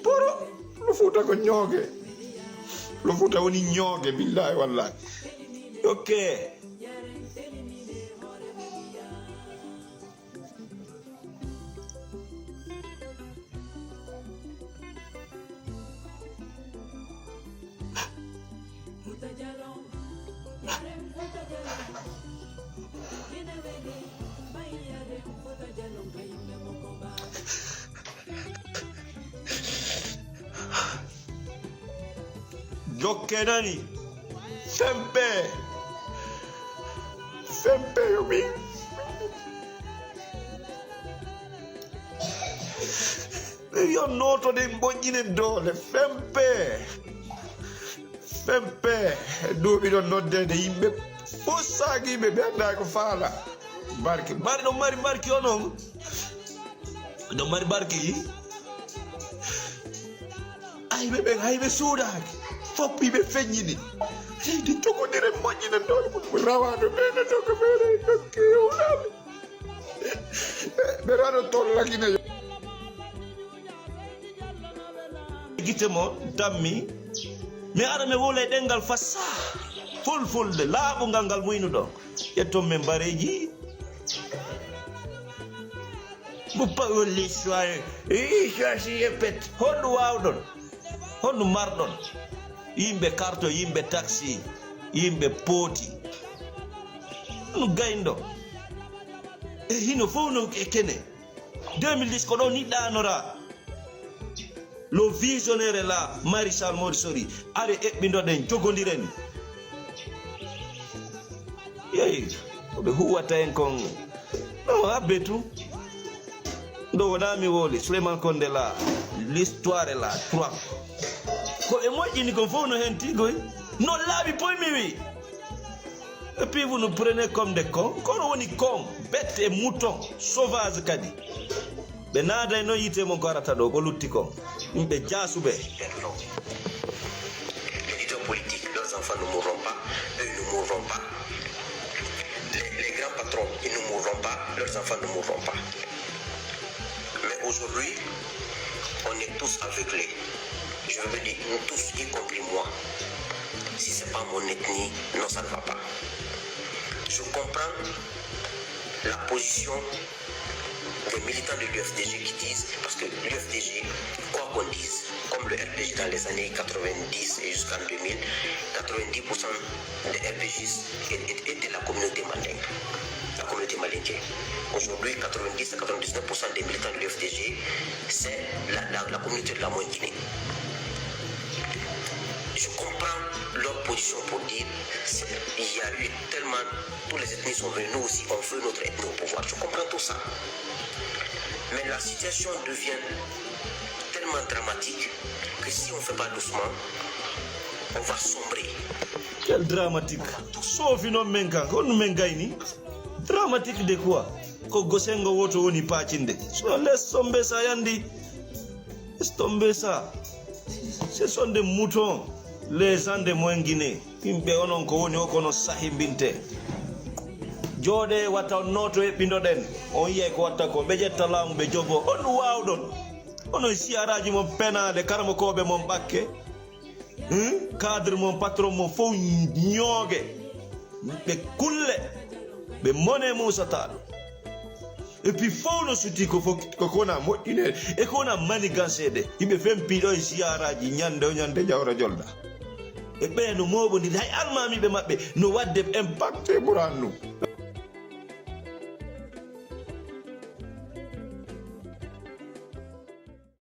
Poro lo futa ko ñoge. Lo futa woni ñoge billahi wallahi. Ok. Jokke nani sempe yomi io noto de mboƴƴine dole fempe duuɓi ɗon noddede yimɓe fof sagiɓe ɓe anda ko faala barke mari ɗon mari barki o noon ɗon mari barki ayɓe ɓen hayɓe suudaki foppiɓe feññini heyde jogodire moƴƴina dole mum rawaɗo ɓene doga ɓere dokke wulaɓe ɓe raɗo tollakine guite mo dammi mi ara mi wola e ɗengal fassa fulfulde laaɓungal ngal muynuɗo ƴetton men mbareji buppa wolli soir si yeppet honɗum wawɗon honɗum marɗon yimɓe carte yimɓe taxi yimɓe pooti no gaynɗo e hino fof no e kene 2010 ko ɗo niɗɗanora lo visionnaire la maréchal Morsori are eɓɓindoɗen jogodiren yeyi koɓe huwata en kon ɗo habbe tu ɗo wonami woli Souleymane Condé la l'histoire la 3 ko e moƴƴini kon fof no hen tigoy non laaɓi poy mi wi et puis vous nous prenez comme des cons kono woni con bête et mouton sauvage kadi ɓe naada e noon yite mon ko arata ɗo ko lutti kon yimɓe jaasuɓe les leaders politiques leurs enfants ne mourront pas eux ne mourront pas les grands patrons ils ne mourront pas leurs enfants ne mourront pas mais aujourd'hui on est tous aveuglés. Je veux dire, nous tous, y compris moi. Si ce n'est pas mon ethnie, non, ça ne va pas. Je comprends la position des militants de l'UFDG qui disent, parce que l'UFDG, quoi qu'on dise, comme le RPG dans les années 90 et jusqu'en 2000, 90% des RPGistes étaient de la communauté mandingue. La communauté malinké. Aujourd'hui, 90 à 99% des militants de l'UFDG, c'est la communauté de la Moyen-Guinée. Je comprends leur position pour dire il y a eu tellement, tous les ethnies sont venus, nous aussi on veut notre ethnie au pouvoir. Je comprends tout ça. Mais la situation devient tellement dramatique que si on ne fait pas doucement, on va sombrer. Quel dramatique. Sauf une menga, on mengaini. Dramatique de quoi? Ko gosengo woto woni pacinde. So laisse tomber ça yandi. Laisse tomber ça. Ce sont des moutons. Les gens de Moyen-Guinée. Yimɓe onon ko woni o kono sahimbinte. Jode wata noto e ɓindoɗen. On yiyay ko watta ko ɓe ƴetta laamu ɓe jogo. On wawɗon. Onon siyaraji mon penade karmakoɓe mon ɓakke. Cadre mon patron mon fof ñoogue. Ɓe kulle. Ɓe mone musataɗo. Et puis fof no suti ko kona moƴƴinede e ko wona manigancede yimɓe fempiɗo e siyaraji ñande jawra jolɗa e ɓe no moɓodiri hay almamiɓe maɓɓe no wadde impacté ɓuran nu